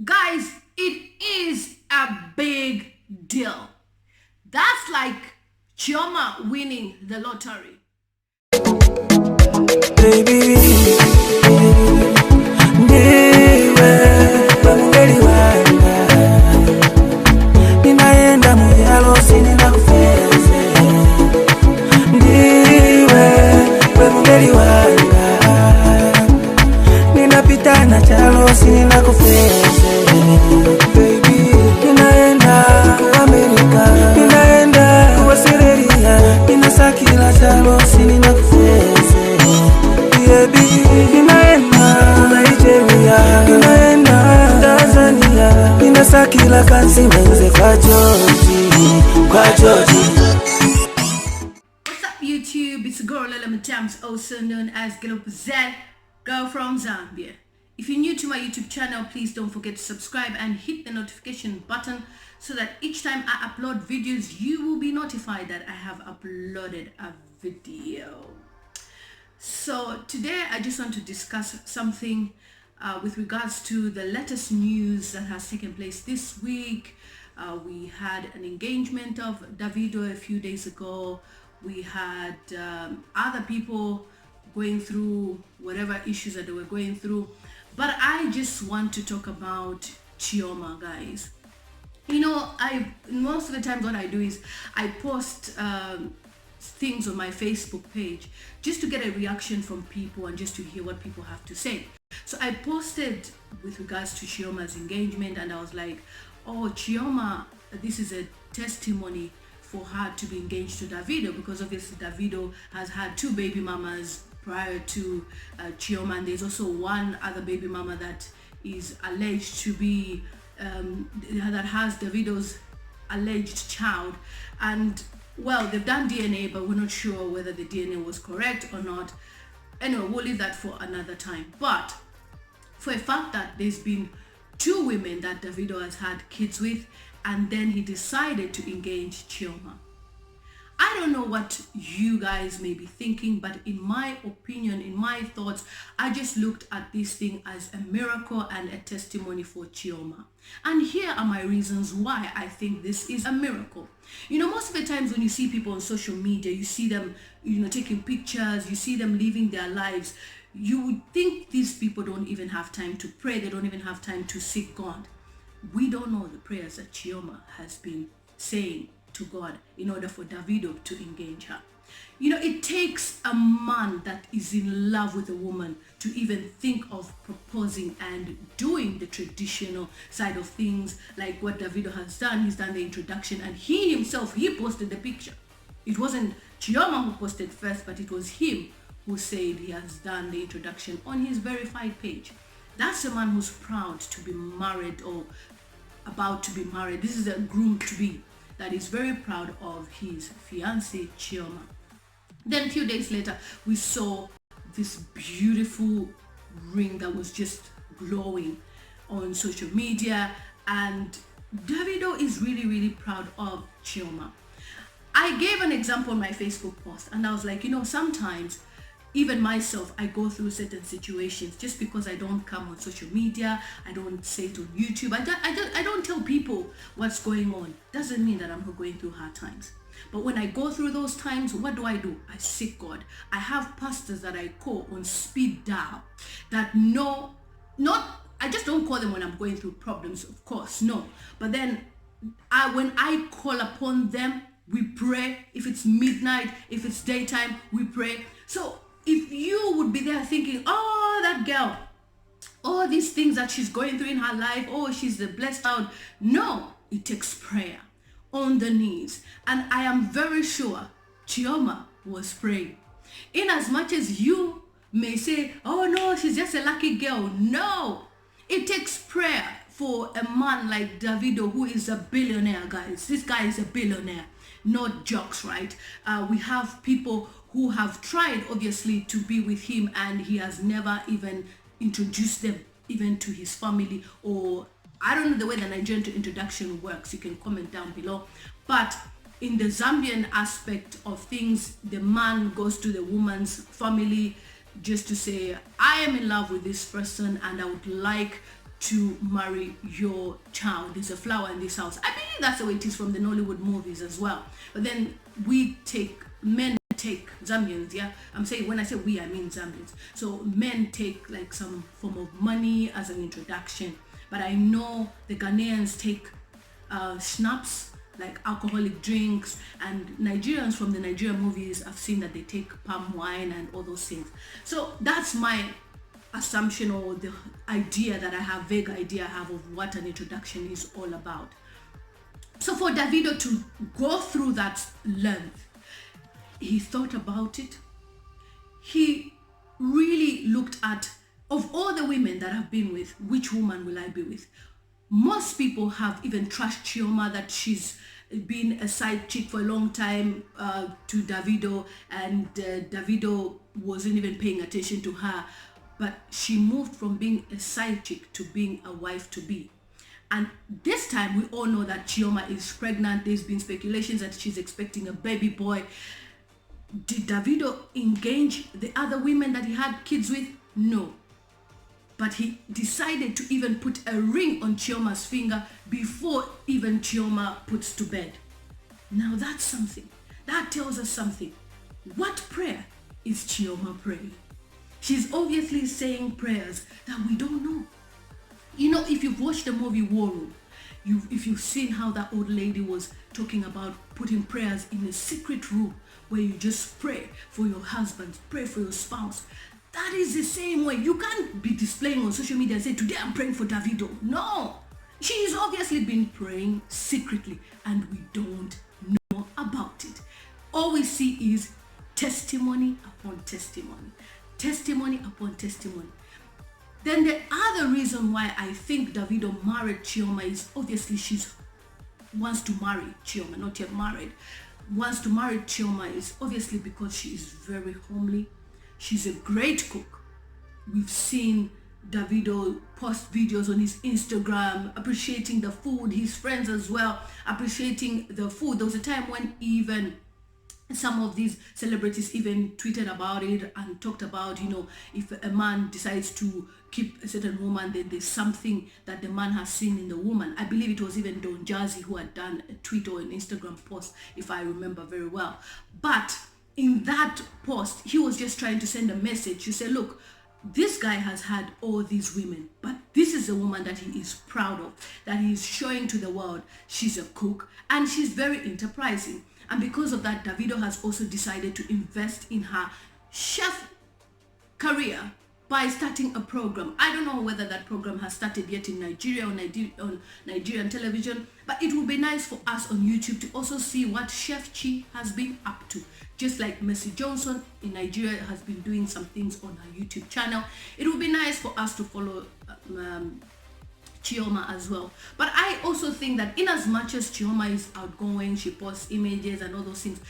Guys, it is a big deal. That's like Chioma winning the lottery. Baby, ndiwe wamungeliwanga ninaenda muyalo sininakufeze ndiwe wamungeliwanga ninapita na chalo sininakufeze baby ninaenda ku Amerika ninaenda ku Australia ninasakila chalo sininakufeze Sakila kansi menze kwa Georgie. What's up, YouTube? It's a girl Lila Matams, also known as Galopa Z, girl from Zambia. If you're new to my YouTube channel, please don't forget to subscribe and hit the notification button so that each time I upload videos, you will be notified that I have uploaded a video. So today I just want to discuss something with regards to the latest news that has taken place this week. We had an engagement of Davido a few days ago. We had other people going through whatever issues that they were going through. But I just want to talk about Chioma, guys. You know, most of the time what I do is I post things on my Facebook page just to get a reaction from people and just to hear what people have to say. So I posted with regards to Chioma's engagement, and I was like, oh, Chioma, this is a testimony for her to be engaged to Davido, because obviously Davido has had 2 baby mamas prior to Chioma, and there's also one other baby mama that is alleged to be that has Davido's alleged child. And well, they've done DNA, but we're not sure whether the DNA was correct or not. Anyway, we'll leave that for another time. But for a fact that there's been 2 women that Davido has had kids with, and then he decided to engage Chioma. I don't know what you guys may be thinking, but in my opinion, in my thoughts, I just looked at this thing as a miracle and a testimony for Chioma. And here are my reasons why I think this is a miracle. You know, most of the times when you see people on social media, you see them, taking pictures, you see them living their lives, you would think these people don't even have time to pray. They don't even have time to seek God. We don't know the prayers that Chioma has been saying to God in order for Davido to engage her. You know, it takes a man that is in love with a woman to even think of proposing and doing the traditional side of things, like what Davido has done. He's done the introduction, and he himself, he posted the picture. It wasn't Chioma who posted first, but it was him who said he has done the introduction on his verified page. That's a man who's proud to be married or about to be married. This is a groom-to-be that is very proud of his fiancée Chioma. Then a few days later, we saw this beautiful ring that was just glowing on social media, and Davido is really, really proud of Chioma. I gave an example on my Facebook post, and I was like, sometimes even myself, I go through certain situations. Just because I don't come on social media, I don't say it on YouTube, I don't tell people what's going on, doesn't mean that I'm not going through hard times. But when I go through those times, what do? I seek God. I have pastors that I call on speed dial that I just don't call them when I'm going through problems, of course, no. But then when I call upon them, we pray. If it's midnight, if it's daytime, we pray. So if you would be there thinking, oh, that girl, all these things that she's going through in her life, oh, she's the blessed child. No, it takes prayer on the knees. And I am very sure Chioma was praying. In as much as you may say, oh no, she's just a lucky girl. No, it takes prayer for a man like Davido, who is a billionaire, guys. This guy is a billionaire, not jokes, right? We have people who have tried, obviously, to be with him, and he has never even introduced them even to his family, or I don't know the way the Nigerian introduction works. You can comment down below. But in the Zambian aspect of things, the man goes to the woman's family just to say, I am in love with this person and I would like to marry your child. There's a flower in this house. I believe that's the way it is from the Nollywood movies as well. But then men take Zambians, yeah. I'm saying, when I say we, I mean Zambians. So men take like some form of money as an introduction. But I know the Ghanaians take schnapps, like alcoholic drinks, and Nigerians from the Nigerian movies, I've seen that they take palm wine and all those things. So that's my assumption, or the idea that I have, vague idea I have of what an introduction is all about. So for Davido to go through that length, he thought about it. He really looked at, of all the women that I've been with, which woman will I be with? Most people have even trashed Chioma, that she's been a side chick for a long time to Davido, and Davido wasn't even paying attention to her. But she moved from being a side chick to being a wife to be. And this time we all know that Chioma is pregnant. There's been speculations that she's expecting a baby boy. Did Davido engage the other women that he had kids with? No. But he decided to even put a ring on Chioma's finger before even Chioma puts to bed. Now that's something. That tells us something. What prayer is Chioma praying? She's obviously saying prayers that we don't know. You know, if you've watched the movie War Room, if you've seen how that old lady was talking about putting prayers in a secret room where you just pray for your husband, pray for your spouse. That is the same way. You can't be displaying on social media and say, today I'm praying for Davido. No. She's obviously been praying secretly and we don't know about it. All we see is testimony upon testimony. Testimony upon testimony. Then the other reason why I think Davido married Chioma is obviously she wants to marry Chioma, not yet married. Wants to marry Chioma is obviously because she is very homely. She's a great cook. We've seen Davido post videos on his Instagram appreciating the food, his friends as well appreciating the food. There was a time when even some of these celebrities even tweeted about it and talked about, you know, if a man decides to keep a certain woman, then there's something that the man has seen in the woman. I believe it was even Don Jazzy who had done a tweet or an Instagram post, if I remember very well. But in that post, he was just trying to send a message. He said, look, this guy has had all these women, but this is a woman that he is proud of, that he is showing to the world. She's a cook and she's very enterprising. And because of that, Davido has also decided to invest in her chef career by starting a program. I don't know whether that program has started yet in Nigeria or on Nigerian television, but it would be nice for us on YouTube to also see what Chef Chi has been up to. Just like Mercy Johnson in Nigeria has been doing some things on her YouTube channel. It would be nice for us to follow Chioma as well. But I also think that in as much as Chioma is outgoing, she posts images and all those things,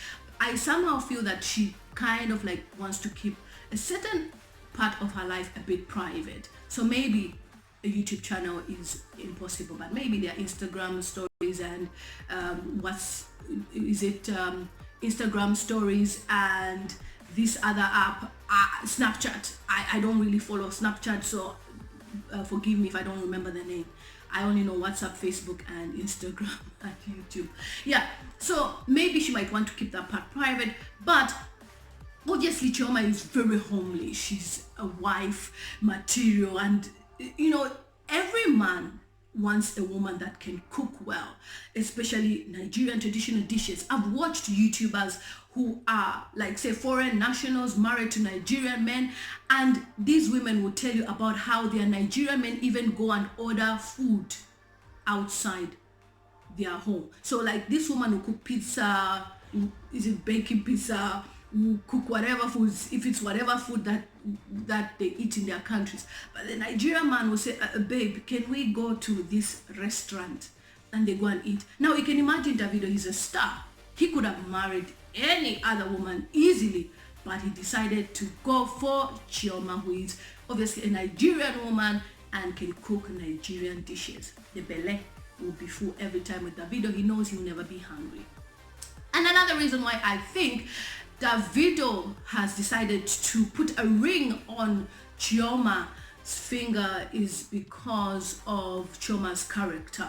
I somehow feel that she kind of like wants to keep a certain part of her life a bit private. So maybe a YouTube channel is impossible, but maybe their Instagram stories and Instagram stories and this other app, Snapchat. I don't really follow Snapchat, so forgive me if I don't remember the name. I only know WhatsApp, Facebook, and Instagram and YouTube. Yeah, so maybe she might want to keep that part private, but obviously Chioma is very homely. She's a wife material, and you know, every man wants a woman that can cook well, especially Nigerian traditional dishes. I've watched YouTubers who are like, say, foreign nationals married to Nigerian men, and these women will tell you about how their Nigerian men even go and order food outside their home. So like this woman will cook pizza, is it baking pizza, will cook whatever foods, if it's whatever food that they eat in their countries. But the Nigerian man will say, babe, can we go to this restaurant? And they go and eat. Now you can imagine Davido, he's a star. He could have married any other woman easily, but he decided to go for Chioma, who is obviously a Nigerian woman and can cook Nigerian dishes. The belly will be full every time with Davido. He knows he'll never be hungry. And another reason why I think Davido has decided to put a ring on Chioma finger is because of Chioma's character.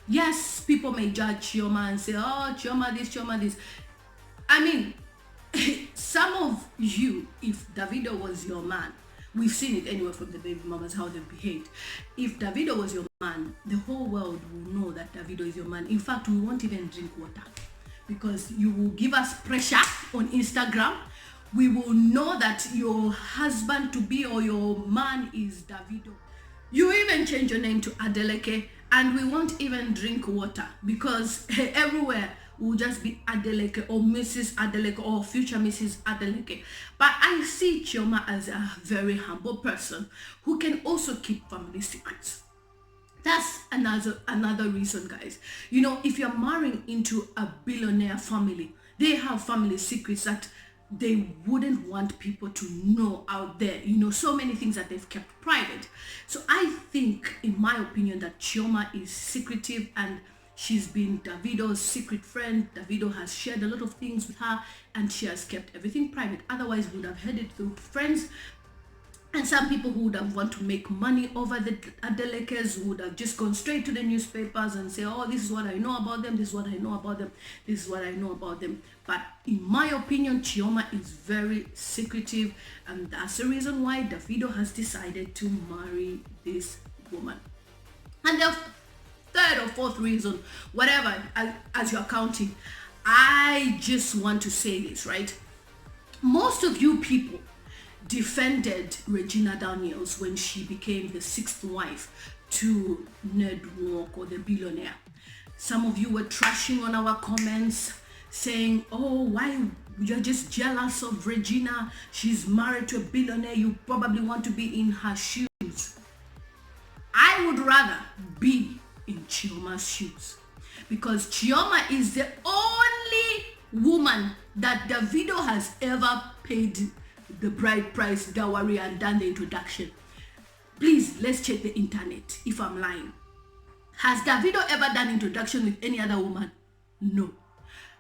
Yes, people may judge Chioma and say, oh, Chioma this, Chioma this. I mean, some of you, if Davido was your man, we've seen it anyway from the baby mamas, how they've behaved. If Davido was your man, the whole world will know that Davido is your man. In fact, we won't even drink water because you will give us pressure on Instagram. We will know that your husband to be or your man is Davido. You even change your name to Adeleke, and we won't even drink water because everywhere will just be Adeleke or Mrs. Adeleke or future Mrs. Adeleke. But I see Chioma as a very humble person who can also keep family secrets. That's another reason, guys. You know, if you're marrying into a billionaire family, they have family secrets that they wouldn't want people to know out there. You know, so many things that they've kept private. So I think, in my opinion, that Chioma is secretive and she's been Davido's secret friend. Davido has shared a lot of things with her and she has kept everything private. Otherwise, we would have heard it through friends. And some people who would have want to make money over the Adelekes would have just gone straight to the newspapers and say, oh, this is what I know about them, this is what I know about them, this is what I know about them. But in my opinion, Chioma is very secretive, and that's the reason why Davido has decided to marry this woman. And the third or fourth reason, whatever, as you're counting, I just want to say this, right? Most of you people defended Regina Daniels when she became the sixth wife to Ned Nwoko, the billionaire. Some of you were trashing on our comments saying, oh, why you're just jealous of Regina, she's married to a billionaire, you probably want to be in her shoes. I would rather be in Chioma's shoes because Chioma is the only woman that Davido has ever paid the bride price, dowry, and done the introduction. Please, let's check the internet if I'm lying. Has Davido ever done introduction with any other woman? No.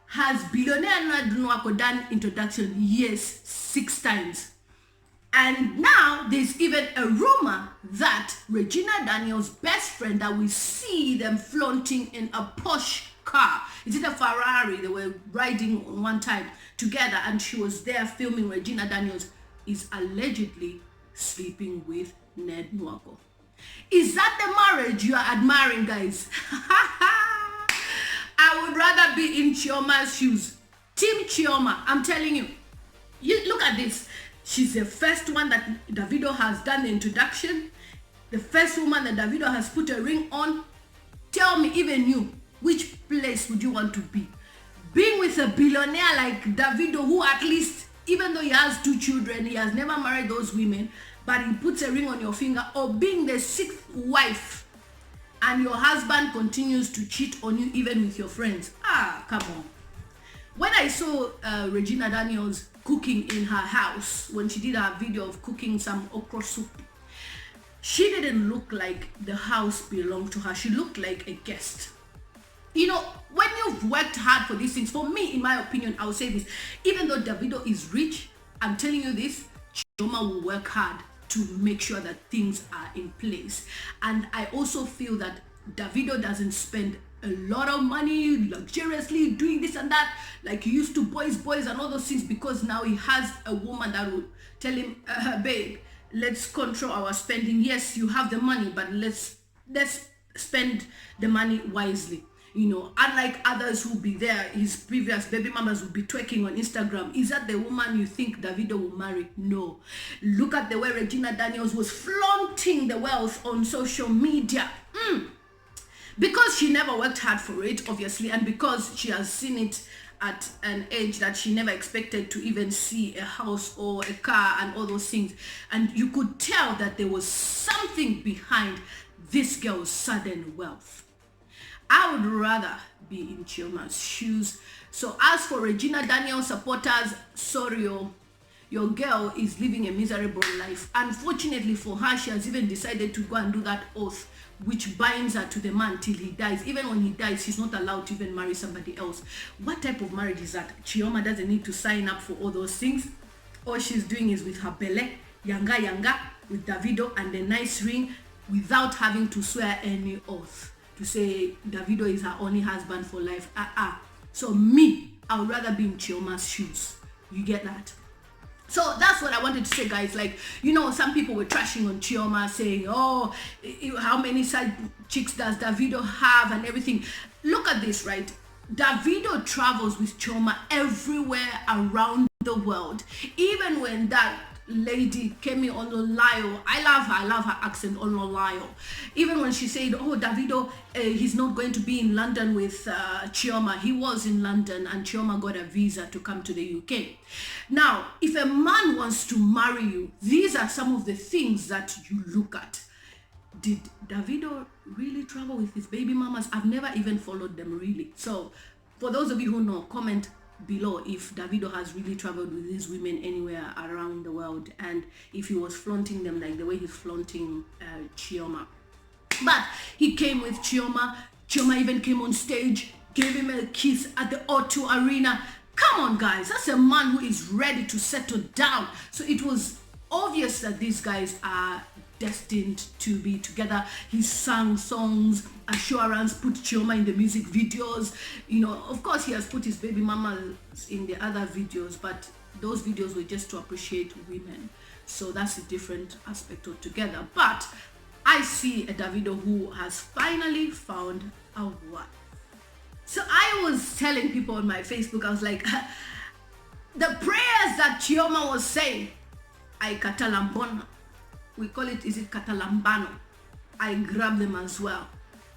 Has billionaire Ned Nwoko done introduction? Yes, 6 times. And now there's even a rumor that Regina Daniels' best friend, that we see them flaunting in a Porsche car. Is it a Ferrari? They were riding on one time together and she was there filming Regina Daniels, is allegedly sleeping with Ned Nwoko. Is that the marriage you are admiring, guys? I would rather be in Chioma's shoes. Team Chioma, I'm telling you. You look at this. She's the first one that Davido has done the introduction. The first woman that Davido has put a ring on. Tell me, even you, which place would you want to be? Being with a billionaire like Davido, who at least, even though he has 2 children, he has never married those women, but he puts a ring on your finger, or being the 6th wife and your husband continues to cheat on you even with your friends. Ah, come on. When I saw Regina Daniels cooking in her house, when she did her video of cooking some okra soup, she didn't look like the house belonged to her. She looked like a guest. You know, when you've worked hard for these things, for me, in my opinion, I'll say this, even though Davido is rich, I'm telling you this, Chioma will work hard to make sure that things are in place. And I also feel that Davido doesn't spend a lot of money luxuriously doing this and that like he used to, boys and all those things, because now he has a woman that will tell him, babe, let's control our spending. Yes, you have the money, but let's spend the money wisely. You know, unlike others who'll be there, his previous baby mamas will be twerking on Instagram. Is that the woman you think Davido will marry? No. Look at the way Regina Daniels was flaunting the wealth on social media. Because she never worked hard for it, obviously, and because she has seen it at an age that she never expected to even see a house or a car and all those things. And you could tell that there was something behind this girl's sudden wealth. I would rather be in Chioma's shoes. So as for Regina Daniels supporters, sorry, your girl is living a miserable life. Unfortunately for her, she has even decided to go and do that oath which binds her to the man till he dies. Even when he dies, she's not allowed to even marry somebody else. What type of marriage is that? Chioma doesn't need to sign up for all those things. All she's doing is with her belle, yanga. with Davido and a nice ring without having to swear any oath to say Davido is her only husband for life. So me, I would rather be in Chioma's shoes. You get that? So that's what I wanted to say, guys. Like, you know, some people were trashing on Chioma, saying, oh, how many side chicks does Davido have and everything. Look at this, right? Davido travels with Chioma everywhere around the world. Even when that lady Kemi Onolayo, I love her accent, Onolayo. Even when she said, oh, Davido, he's not going to be in London with Chioma. He was in London and Chioma got a visa to come to the UK. Now, if a man wants to marry you, these are some of the things that you look at. Did Davido really travel with his baby mamas? I've never even followed them really. So for those of you who know, comment below if Davido has really traveled with these women anywhere around the world, and if he was flaunting them like the way he's flaunting Chioma. But he came with Chioma. Chioma even came on stage, gave him a kiss at the O2 Arena. Come on, guys, that's a man who is ready to settle down. So it was obvious that these guys are destined to be together. He sang songs, Assurance, put Chioma in the music videos. You know, of course he has put his baby mamas in the other videos, but those videos were just to appreciate women. So that's a different aspect altogether. But I see a Davido who has finally found a wife. So I was telling people on my Facebook, I was like, the prayers that Chioma was saying, I katalambona. We call it, is it katalambano? I grab them as well.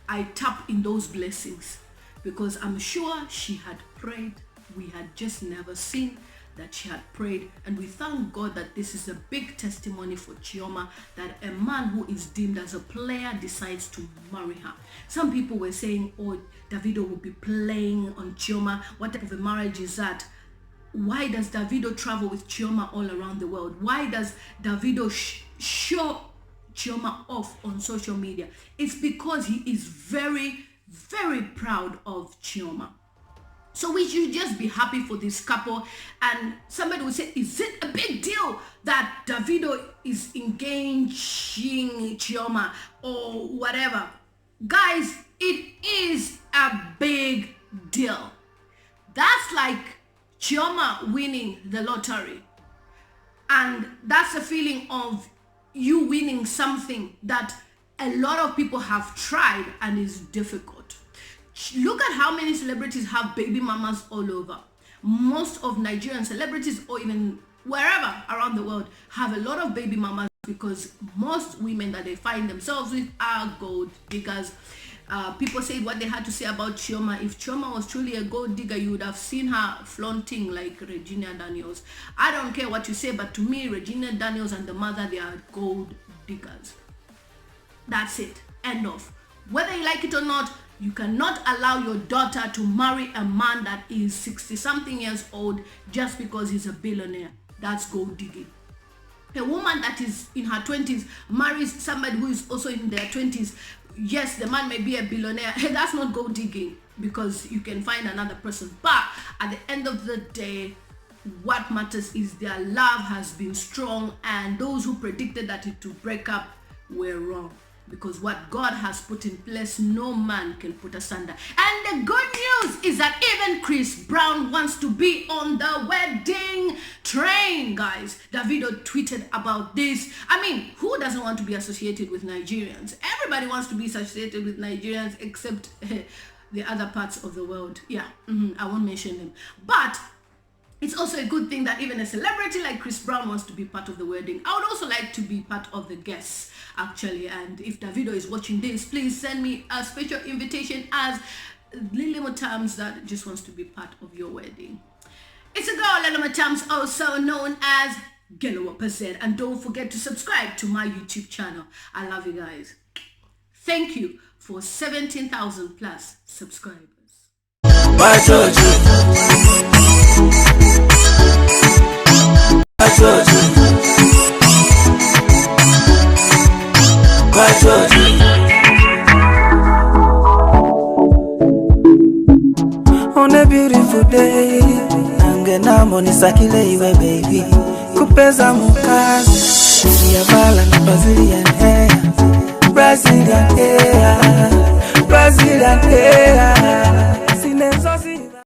I tap in those blessings because I'm sure she had prayed. We had just never seen that she had prayed, and we thank God that this is a big testimony for Chioma, that a man who is deemed as a player decides to marry her. Some people were saying, oh, Davido will be playing on Chioma. What type of a marriage is that? Why does Davido travel with Chioma all around the world? Why does Davido show Chioma off on social media? It's because he is very, very proud of Chioma. So we should just be happy for this couple. And somebody would say, is it a big deal that Davido is engaging Chioma or whatever? Guys, it is a big deal. That's like Chioma winning the lottery. And that's a feeling of you winning something that a lot of people have tried and is difficult. Look at how many celebrities have baby mamas all over. Most of Nigerian celebrities, or even wherever around the world, have a lot of baby mamas because most women that they find themselves with are gold diggers. People said what they had to say about Chioma. If Chioma was truly a gold digger, you would have seen her flaunting like Regina Daniels. I don't care what you say, but to me, Regina Daniels and the mother, they are gold diggers. That's it. End of. Whether you like it or not, you cannot allow your daughter to marry a man that is 60-something years old just because he's a billionaire. That's gold digging. A woman that is in her 20s marries somebody who is also in their 20s. Yes, the man may be a billionaire. Hey, that's not gold digging because you can find another person. But at the end of the day, what matters is their love has been strong, and those who predicted that it would break up were wrong. Because what God has put in place, no man can put asunder. And the good news is that even Chris Brown wants to be on the wedding train, guys. Davido tweeted about this. I mean, who doesn't want to be associated with Nigerians? Everybody wants to be associated with Nigerians except the other parts of the world. Yeah, I won't mention them. But it's also a good thing that even a celebrity like Chris Brown wants to be part of the wedding. I would also like to be part of the guests, actually. And if Davido is watching this, please send me a special invitation as Lily Motams that just wants to be part of your wedding. It's a girl, Lily Motams, also known as Gelo Pazed. And don't forget to subscribe to my YouTube channel. I love you guys. Thank you for 17,000 plus subscribers. My Georgie. My Georgie. My Georgie. On a beautiful day, Angena Monisakile, baby, Kupeza Mukazi. See a ball and Brazilian hair, Brazilian hair, Brazilian hair.